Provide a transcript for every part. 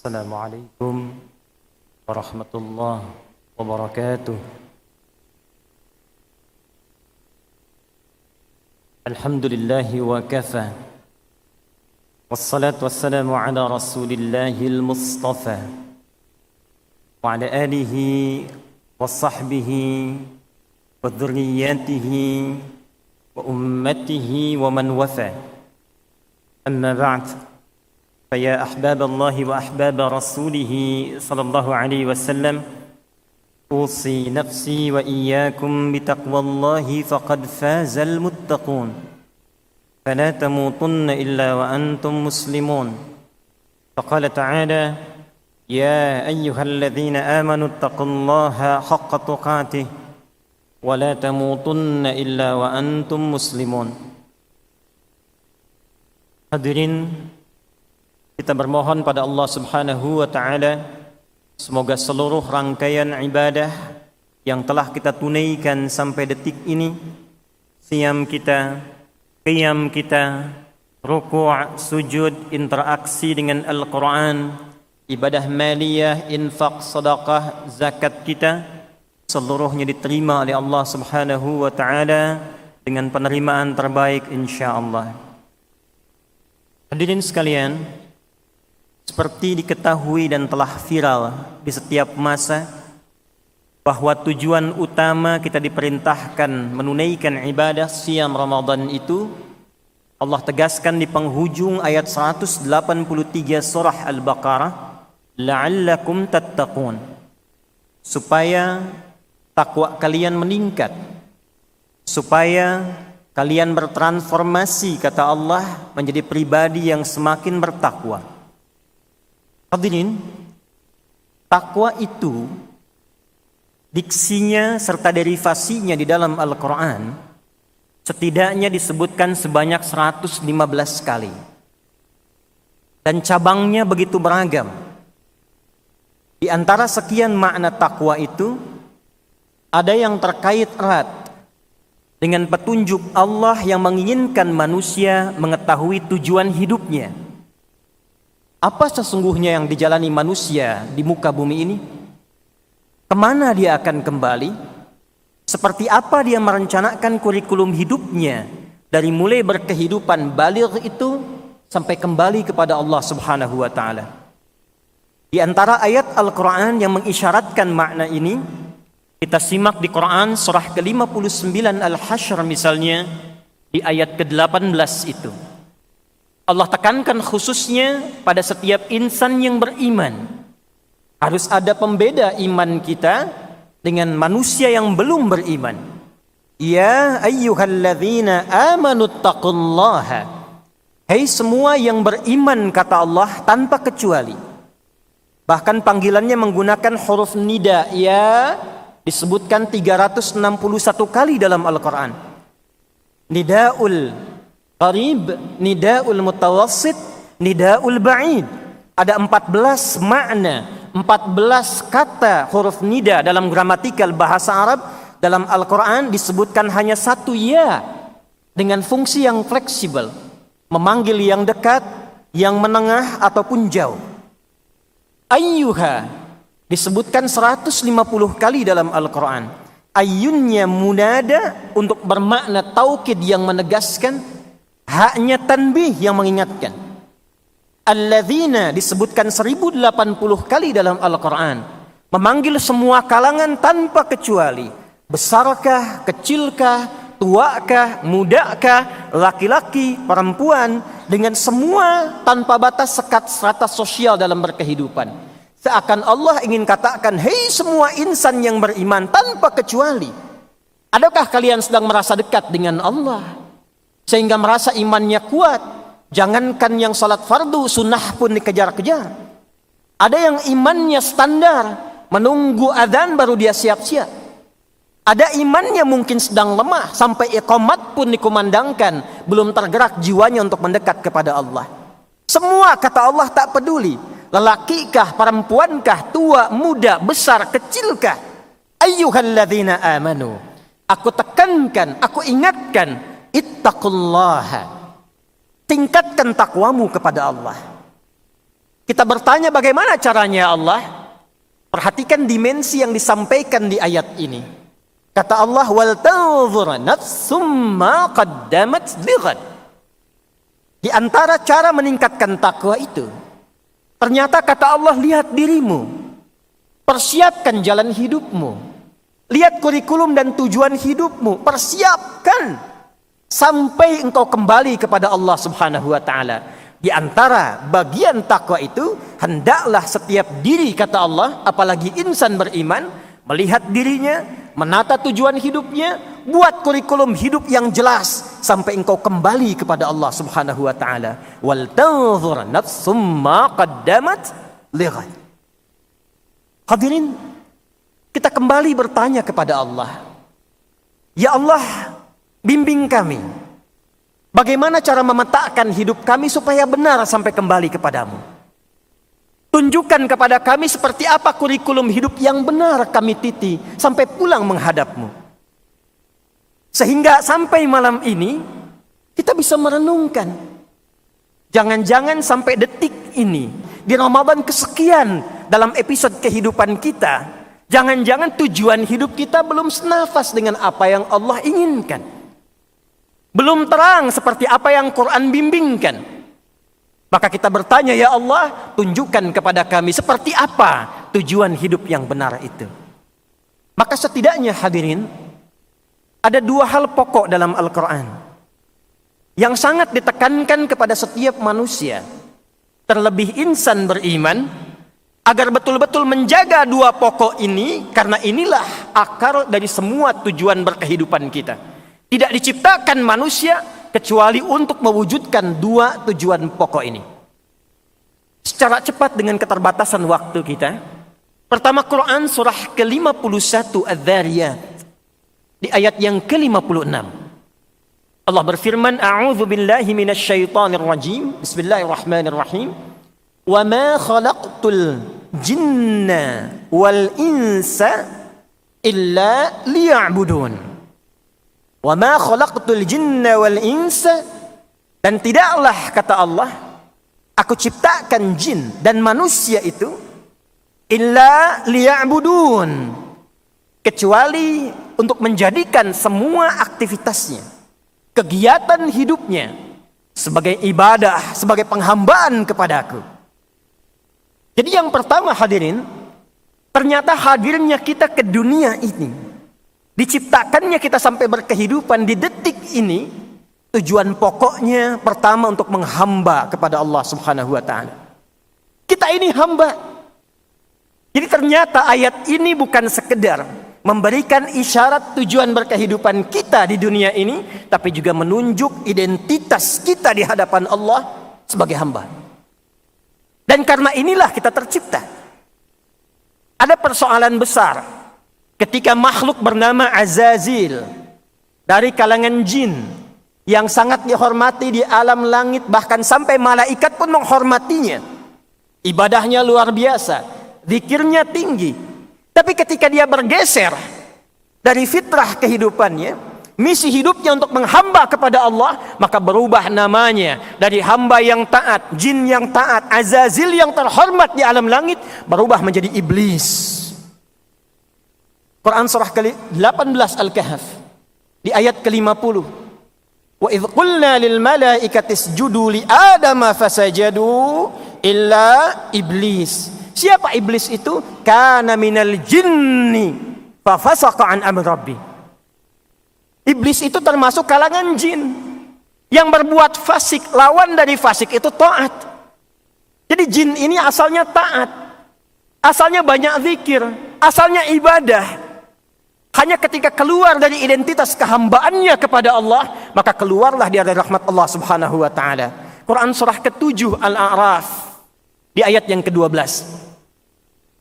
Assalamualaikum warahmatullahi wabarakatuh. Alhamdulillahi wa kafa. Wassalatu wassalamu ala rasulillahil mustafa wa ala alihi wa sahbihi wa dhurriyyatihi wa ummatihi wa man wafa. Amma ba'd. فيا أحباب الله وأحباب رسوله صلى الله عليه وسلم أوصي نفسي وإياكم بتقوى الله فقد فاز المتقون فلا تموتن إلا وأنتم مسلمون فقال تعالى يا أيها الذين آمنوا اتقوا الله حق تقاته ولا تموتن إلا وأنتم مسلمون. Hadirin, kita bermohon pada Allah Subhanahu wa taala semoga seluruh rangkaian ibadah yang telah kita tunaikan sampai detik ini, siam kita, qiyam kita, ruku', sujud, interaksi dengan Al-Qur'an, ibadah maliyah, infak, sedekah, zakat kita, seluruhnya diterima oleh Allah Subhanahu wa taala dengan penerimaan terbaik insyaallah. Hadirin sekalian, seperti diketahui dan telah viral di setiap masa bahwa tujuan utama kita diperintahkan menunaikan ibadah siam Ramadan itu Allah tegaskan di penghujung ayat 183 surah Al-Baqarah, la'allakum tattaqun, supaya takwa kalian meningkat, supaya kalian bertransformasi, kata Allah, menjadi pribadi yang semakin bertakwa. Hadirin, takwa itu diksinya serta derivasinya di dalam Al-Quran setidaknya disebutkan sebanyak 115 kali. Dan cabangnya begitu beragam. Di antara sekian makna takwa itu, ada yang terkait erat dengan petunjuk Allah yang menginginkan manusia mengetahui tujuan hidupnya. Apa sesungguhnya yang dijalani manusia di muka bumi ini? Kemana dia akan kembali? Seperti apa dia merencanakan kurikulum hidupnya dari mulai berkehidupan baligh itu sampai kembali kepada Allah Subhanahu wa taala. Di antara ayat Al-Qur'an yang mengisyaratkan makna ini, kita simak di Quran surah ke-59 Al-Hasyr misalnya di ayat ke-18 itu. Allah tekankan khususnya pada setiap insan yang beriman. Harus ada pembeda iman kita dengan manusia yang belum beriman. Ya ayyuhalladzina amanu taqullaha. Hai semua yang beriman, kata Allah, tanpa kecuali. Bahkan panggilannya menggunakan huruf nida, ya, disebutkan 361 kali dalam Al-Quran. Nidaul qarib, nidaul mutawassit, nidaul ba'id. Ada 14 makna, 14 kata huruf nida dalam gramatikal bahasa Arab. Dalam Al-Quran disebutkan hanya satu ya dengan fungsi yang fleksibel, memanggil yang dekat, yang menengah ataupun jauh. Ayyuha disebutkan 150 kali dalam Al-Quran. Ayyunnya munada untuk bermakna taukid yang menegaskan, haknya tanbih yang mengingatkan. Alladzina disebutkan 1080 kali dalam Al-Quran, memanggil semua kalangan tanpa kecuali, besarkah, kecilkah, tuakah, mudakah, laki-laki, perempuan, dengan semua tanpa batas sekat strata sosial dalam berkehidupan. Seakan Allah ingin katakan, hei semua insan yang beriman tanpa kecuali, adakah kalian sedang merasa dekat dengan Allah sehingga merasa imannya kuat? Jangankan yang salat fardu, sunnah pun dikejar-kejar. Ada yang imannya standar, menunggu adzan baru dia siap-siap. Ada imannya mungkin sedang lemah, sampai iqamat pun dikumandangkan, belum tergerak jiwanya untuk mendekat kepada Allah. Semua, kata Allah, tak peduli, lelakikah, perempuankah, tua, muda, besar, kecilkah. Ayyuhalladzina amanu, aku tekankan, aku ingatkan, ittaqullaha, tingkatkan takwamu kepada Allah. Kita bertanya bagaimana caranya Allah? Perhatikan dimensi yang disampaikan di ayat ini. Kata Allah, wal tanzur nafsum ma qaddamat lighad. Di antara cara meningkatkan takwa itu, ternyata kata Allah, lihat dirimu, persiapkan jalan hidupmu, lihat kurikulum dan tujuan hidupmu, persiapkan sampai engkau kembali kepada Allah Subhanahu wa taala. Di antara bagian takwa itu, hendaklah setiap diri, kata Allah, apalagi insan beriman, melihat dirinya, menata tujuan hidupnya, buat kurikulum hidup yang jelas sampai engkau kembali kepada Allah Subhanahu wa taala. Wal tanzur nafsum ma qaddamat lighad. Hadirin, kita kembali bertanya kepada Allah. Ya Allah, bimbing kami. Bagaimana cara memetakkan hidup kami supaya benar sampai kembali kepadamu? Tunjukkan kepada kami seperti apa kurikulum hidup yang benar kami titi sampai pulang menghadapmu. Sehingga sampai malam ini kita bisa merenungkan. Jangan-jangan sampai detik ini, di Ramadan kesekian dalam episode kehidupan kita, jangan-jangan tujuan hidup kita belum senafas dengan apa yang Allah inginkan. Belum terang seperti apa yang Quran bimbingkan. Maka kita bertanya, ya Allah, tunjukkan kepada kami seperti apa tujuan hidup yang benar itu. Maka setidaknya hadirin, ada dua hal pokok dalam Al-Quran yang sangat ditekankan kepada setiap manusia, terlebih insan beriman, agar betul-betul menjaga dua pokok ini, karena inilah akar dari semua tujuan berkehidupan kita. Tidak diciptakan manusia kecuali untuk mewujudkan dua tujuan pokok ini. Secara cepat dengan keterbatasan waktu kita. Pertama, Quran surah ke-51 Adz-Dzariyat di ayat yang ke-56. Allah berfirman, A'udzu billahi minasyaitonir rajim. Bismillahirrahmanirrahim. Wa ma khalaqtul jinna wal insa illa liya'budun. Wa ma khalaqtul jinna wal insa, dan tidaklah, kata Allah, aku ciptakan jin dan manusia itu illa liya'budun, kecuali untuk menjadikan semua aktivitasnya, kegiatan hidupnya sebagai ibadah, sebagai penghambaan kepadaku. Jadi yang pertama hadirin, ternyata hadirnya kita ke dunia ini, diciptakannya kita sampai berkehidupan di detik ini, tujuan pokoknya pertama untuk menghamba kepada Allah Subhanahu wa taala. Kita ini hamba. Jadi ternyata ayat ini bukan sekedar memberikan isyarat tujuan berkehidupan kita di dunia ini, tapi juga menunjuk identitas kita di hadapan Allah sebagai hamba. Dan karena inilah kita tercipta. Ada persoalan besar ketika makhluk bernama Azazil dari kalangan jin yang sangat dihormati di alam langit, bahkan sampai malaikat pun menghormatinya. Ibadahnya luar biasa, zikirnya tinggi. Tapi ketika dia bergeser dari fitrah kehidupannya, misi hidupnya untuk menghamba kepada Allah, maka berubah namanya dari hamba yang taat, jin yang taat, Azazil yang terhormat di alam langit, berubah menjadi iblis. Quran surah ke-18 Al-Kahf di ayat ke-50. Wa idh qulna lil malaikati isjudu li adama fasajadu illa iblis. Siapa iblis itu? Kana minal jinni fa fasaqa an amri rabbi. Iblis itu termasuk kalangan jin yang berbuat fasik. Lawan dari fasik itu taat. Jadi jin ini asalnya taat, asalnya banyak zikir, asalnya ibadah. Hanya ketika keluar dari identitas kehambaannya kepada Allah, maka keluarlah dia dari rahmat Allah Subhanahu wa taala. Quran surah ke-7 Al-A'raf di ayat yang ke-12.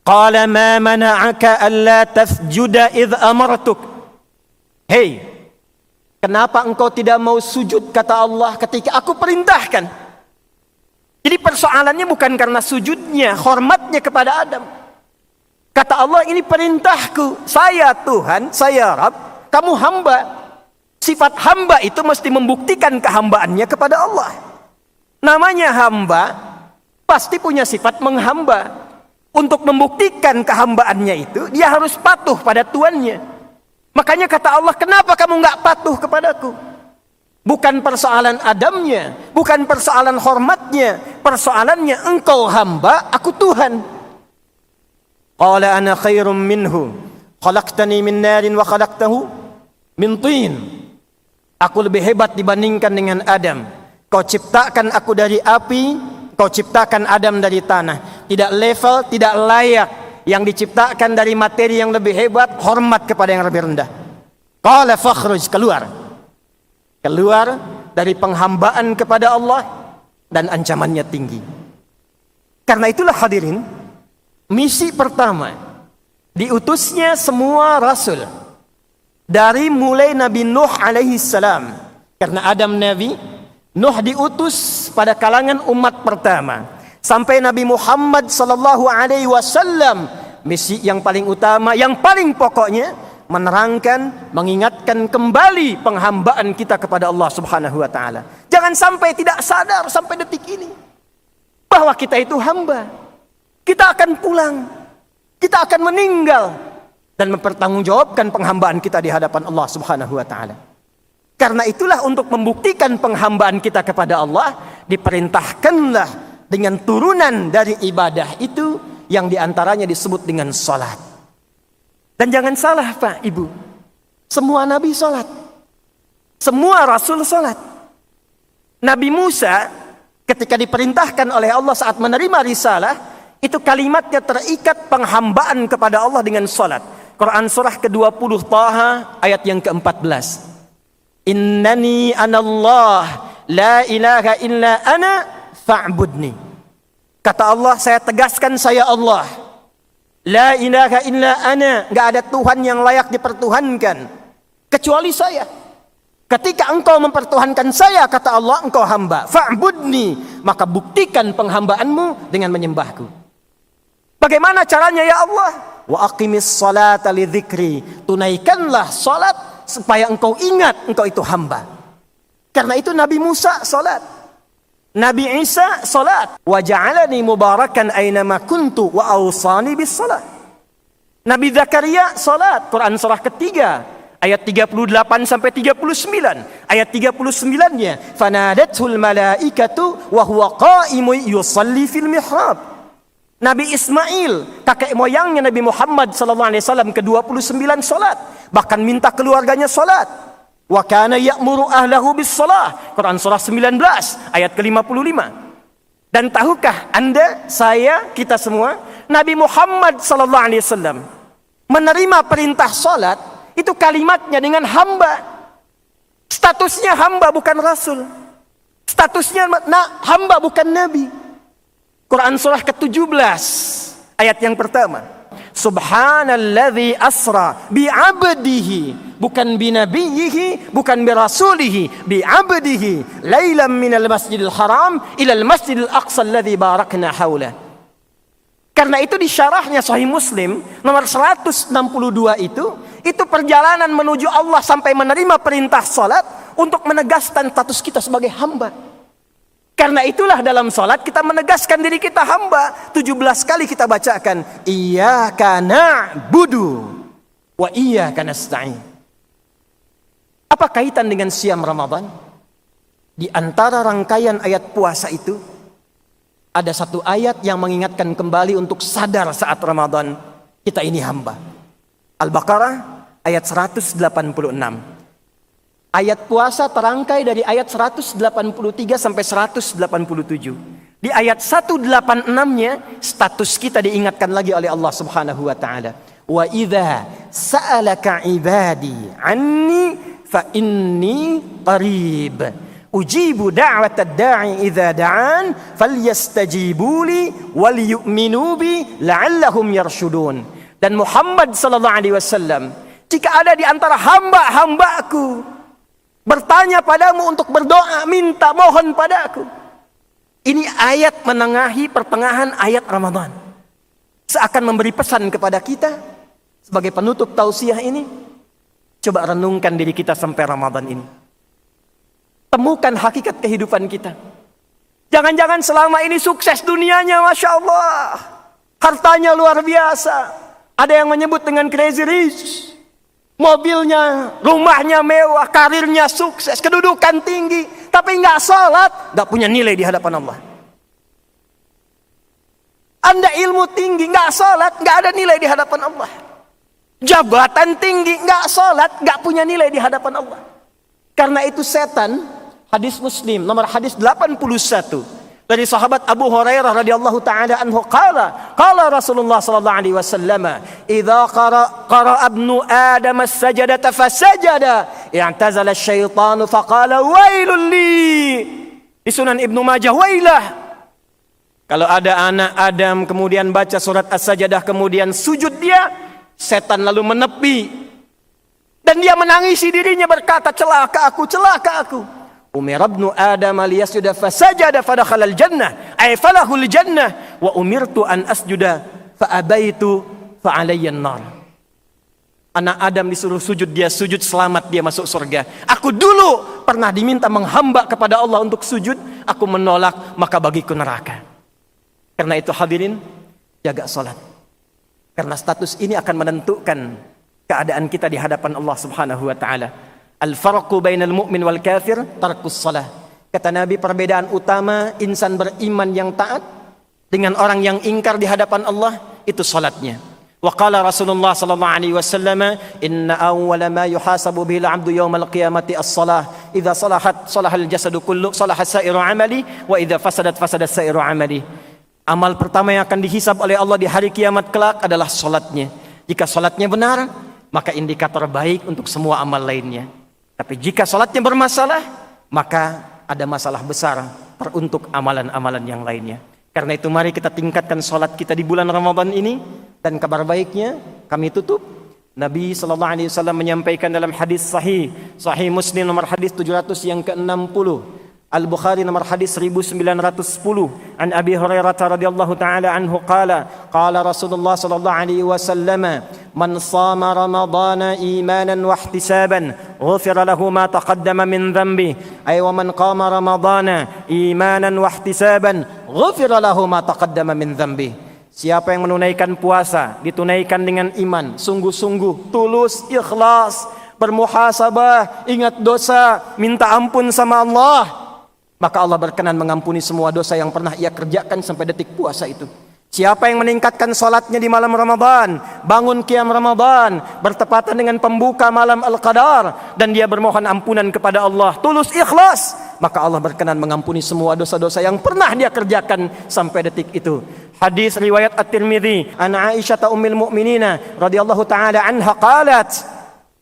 Qala ma mana'aka alla tasjuda idh amartuk. Hei, kenapa engkau tidak mau sujud, kata Allah, ketika aku perintahkan? Jadi persoalannya bukan karena sujudnya, hormatnya kepada Adam. Kata Allah, ini perintahku. Saya Tuhan, saya Rabb, kamu hamba. Sifat hamba itu mesti membuktikan kehambaannya kepada Allah. Namanya hamba pasti punya sifat menghamba. Untuk membuktikan kehambaannya itu, dia harus patuh pada tuannya. Makanya kata Allah, kenapa kamu nggak patuh kepadaku? Bukan persoalan adamnya, bukan persoalan hormatnya, persoalannya engkau hamba, aku Tuhan. Qala ana khairum minhu, khalaqtani min narin wa khalaqtahu min tin. Aku lebih hebat dibandingkan dengan Adam. Kau ciptakan aku dari api, kau ciptakan Adam dari tanah. Tidak level, tidak layak. Yang diciptakan dari materi yang lebih hebat, hormat kepada yang lebih rendah. Qala fakhruj, keluar. Keluar dari penghambaan kepada Allah dan ancamannya tinggi. Karena itulah hadirin, misi pertama diutusnya semua rasul. Dari mulai Nabi Nuh alaihi salam. Karena Adam Nabi, Nuh diutus pada kalangan umat pertama. Sampai Nabi Muhammad sallallahu alaihi wasallam, misi yang paling utama, yang paling pokoknya menerangkan, mengingatkan kembali penghambaan kita kepada Allah Subhanahu wa taala. Jangan sampai tidak sadar sampai detik ini bahwa kita itu hamba. Kita akan pulang. Kita akan meninggal dan mempertanggungjawabkan penghambaan kita di hadapan Allah Subhanahu wa taala. Karena itulah untuk membuktikan penghambaan kita kepada Allah, diperintahkanlah dengan turunan dari ibadah itu yang diantaranya disebut dengan salat. Dan jangan salah Pak, Ibu. Semua nabi salat. Semua rasul salat. Nabi Musa ketika diperintahkan oleh Allah saat menerima risalah, itu kalimatnya terikat penghambaan kepada Allah dengan salat. Quran surah ke-20 Taha ayat yang ke-14. Innani anallah la ilaha illa ana fa'budni. Kata Allah, saya tegaskan saya Allah. La ilaha illa ana, enggak ada Tuhan yang layak dipertuhankan kecuali saya. Ketika engkau mempertuhankan saya, kata Allah, engkau hamba. Fa'budni, maka buktikan penghambaanmu dengan menyembahku. Bagaimana caranya ya Allah? Wa aqimis salata li dzikri. Tunaikanlah salat supaya engkau ingat engkau itu hamba. Karena itu Nabi Musa salat. Nabi Isa salat. Wa ja'alani mubarakan aynama kuntu wa awsani bis salat. Nabi Zakaria salat. Quran surah ketiga ayat 38 sampai 39. Ayat 39-nya, fanadatul malaikatu wa huwa qa'imun yusalli fil mihrab. Nabi Ismail, kakek moyangnya Nabi Muhammad SAW ke-29 salat, bahkan minta keluarganya salat. Wa kana ya'muru ahlahu bis salah. Quran surah 19 ayat ke-55. Dan tahukah Anda, saya, kita semua, Nabi Muhammad SAW menerima perintah salat itu kalimatnya dengan hamba. Statusnya hamba bukan rasul. Statusnya hamba bukan nabi. Quran surah ke-17 ayat yang pertama. Subhanalladzi asra bi'abdihi, bukan binabiyhi, bukan birasulihi, bi'abdihi lailan minal masjidil haram ilal masjidil aqsa alladzi barakna haulah. Karena itu di syarahnya Sahih Muslim nomor 162 itu perjalanan menuju Allah sampai menerima perintah salat untuk menegaskan status kita sebagai hamba. Karena itulah dalam salat kita menegaskan diri kita hamba. 17 kali kita bacakan iyyaka na'budu wa iyyaka nasta'in. Apa kaitan dengan siam Ramadan? Di antara rangkaian ayat puasa itu ada satu ayat yang mengingatkan kembali untuk sadar saat Ramadan kita ini hamba. Al-Baqarah ayat 186. Ayat puasa terangkai dari ayat 183 sampai 187. Di ayat 186-nya status kita diingatkan lagi oleh Allah Subhanahu wa taala. Wa idza sa'alaka 'ibadi 'anni fa inni qarib. Ujibu da'watad da'i idza da'an falyastajibuli wal yu'minu bi la'allahum yarshudun. Dan Muhammad sallallahu alaihi wasallam, jika ada di antara hamba-hambaku bertanya padamu untuk berdoa, minta, mohon padaku. Ini ayat menengahi pertengahan ayat Ramadan. Seakan memberi pesan kepada kita sebagai penutup tausiah ini. Coba renungkan diri kita sampai Ramadan ini. Temukan hakikat kehidupan kita. Jangan-jangan selama ini sukses dunianya, Masya Allah. Hartanya luar biasa. Ada yang menyebut dengan crazy rich. Mobilnya, rumahnya mewah, karirnya sukses, kedudukan tinggi. Tapi nggak sholat, nggak punya nilai di hadapan Allah. Anda ilmu tinggi, nggak sholat, nggak ada nilai di hadapan Allah. Jabatan tinggi, nggak sholat, nggak punya nilai di hadapan Allah. Karena itu setan, hadis Muslim, nomor hadis 81 dari sahabat Abu Hurairah radhiyallahu taala anhu qala Rasulullah sallallahu alaihi wasallam, "Idza qara ibnu Adam as-sajdata fasajada, i'tazala asy-syaitanu faqala wailul li." Di Sunan Ibnu Majah, wailah. Kalau ada anak Adam kemudian baca surat As-Sajdah kemudian sujud dia, setan lalu menepi dan dia menangisi dirinya berkata, celaka aku, celaka aku. Umir ibnu Adam liyasjuda fasajada fadakhala al-jannah ay falahul jannah wa umirtu an asjuda fa abaitu fa alayya an-nar. Anak Adam disuruh sujud, dia sujud, selamat, dia masuk surga. Aku dulu pernah diminta menghamba kepada Allah untuk sujud, aku menolak, maka bagiku neraka. Karena itu hadirin, jaga salat. Karena status ini akan menentukan keadaan kita di hadapan Allah Subhanahu wa taala. Al-farqu bainal mu'min wal kafir tarkus shalah. Kata Nabi, perbedaan utama insan beriman yang taat dengan orang yang ingkar di hadapan Allah itu salatnya. Wa qala Rasulullah sallallahu alaihi wasallam, "Inna awwala ma yuhasabu bihi al-'abdu yawmal qiyamati as-shalah. Idza salahat salahal jasadu kullu, salaha sa'iru 'amali, wa idza fasadat fasada sa'iru 'amali." Amal pertama yang akan dihisab oleh Allah di hari kiamat kelak adalah salatnya. Jika salatnya benar, maka indikator baik untuk semua amal lainnya. Tapi jika salatnya bermasalah, maka ada masalah besar untuk amalan-amalan yang lainnya. Karena itu mari kita tingkatkan salat kita di bulan Ramadan ini. Dan kabar baiknya kami tutup. Nabi SAW menyampaikan dalam hadis sahih Muslim nomor hadis 700 yang ke-60. Al-Bukhari nomor hadis 1910 an Abi Hurairah radhiyallahu taala anhu qala Rasulullah sallallahu alaihi wasallam, man shama ramadhana imanan wa ihtisaban ghufira lahu ma taqaddama min dhanbi ay wa man qama ramadhana imanan wa ihtisaban ghufira lahu ma taqaddama min dhanbi. Siapa yang menunaikan puasa ditunaikan dengan iman, sungguh-sungguh, tulus, ikhlas, bermuhasabah, ingat dosa, minta ampun sama Allah, maka Allah berkenan mengampuni semua dosa yang pernah ia kerjakan sampai detik puasa itu. Siapa yang meningkatkan salatnya di malam Ramadan, bangun qiyam Ramadan, bertepatan dengan pembuka malam Al-Qadar, dan dia bermohon ampunan kepada Allah, tulus ikhlas, maka Allah berkenan mengampuni semua dosa-dosa yang pernah dia kerjakan sampai detik itu. Hadis riwayat At-Tirmidzi, an Aisyah ummul mukminina radhiyallahu taala anha qalat,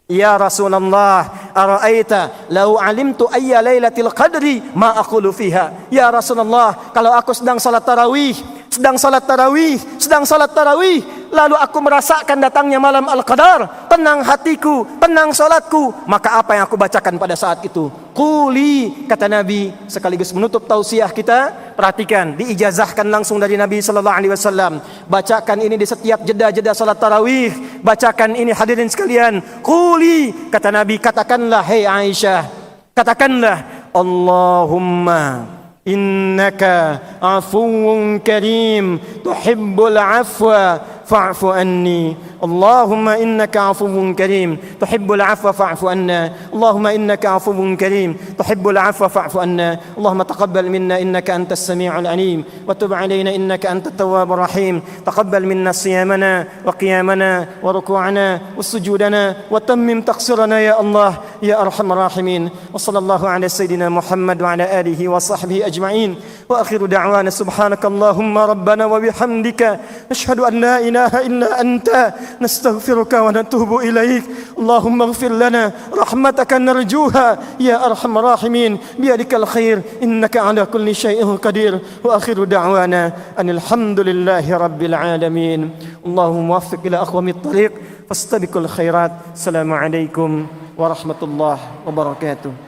Ya Rasulullah, ara'aita law alimtu ayya lailatul qadri ma aqulu fiha. Ya Rasulullah, kalau aku sedang salat tarawih, lalu aku merasakan datangnya malam Al-Qadar, tenang hatiku, tenang salatku, maka apa yang aku bacakan pada saat itu? Quli, kata Nabi sekaligus menutup tausiah kita. Perhatikan, diijazahkan langsung dari Nabi sallallahu alaihi wasallam. Bacakan ini di setiap jeda-jeda salat tarawih. Bacakan ini hadirin sekalian. Quli, kata Nabi, katakanlah, hei Aisyah, katakanlah, Allahumma innaka afuwun karim tuhibbul afwa fa'fu anni. Allahumma innaka afuwun karim tuhibbul afwa fa'fu anna. Allahumma innaka afuwun karim tuhibbul afwa fa'fu anna. Allahumma taqabbal minna innaka antas sami'ul alim wa tub 'alaina innaka antat tawwabur rahim. Taqabbal minna siyamana wa qiyamana wa ruku'ana wa sujudana wa tammim taqsirana ya Allah ya arhamar rahimin. Wa sallallahu ala sayyidina Muhammad wa ala alihi wa sahbihi ajma'in. Wa akhiru da'wana subhanakallahumma rabbana wa bihamdika nashhadu an la ilaha illa anta nastaghfiruka wa natubu ilaik. Allahumma ighfir lana rahmataka narjuha ya arhamar rahimin biyadikal khair innaka ala kulli syai'in qadir. Wa akhiru da'wana anil hamdulillahi rabbil alamin. Allahumma waffiq ila aqwamit thariq fastabiqul khairat. Assalamualaikum warahmatullahi wabarakatuh.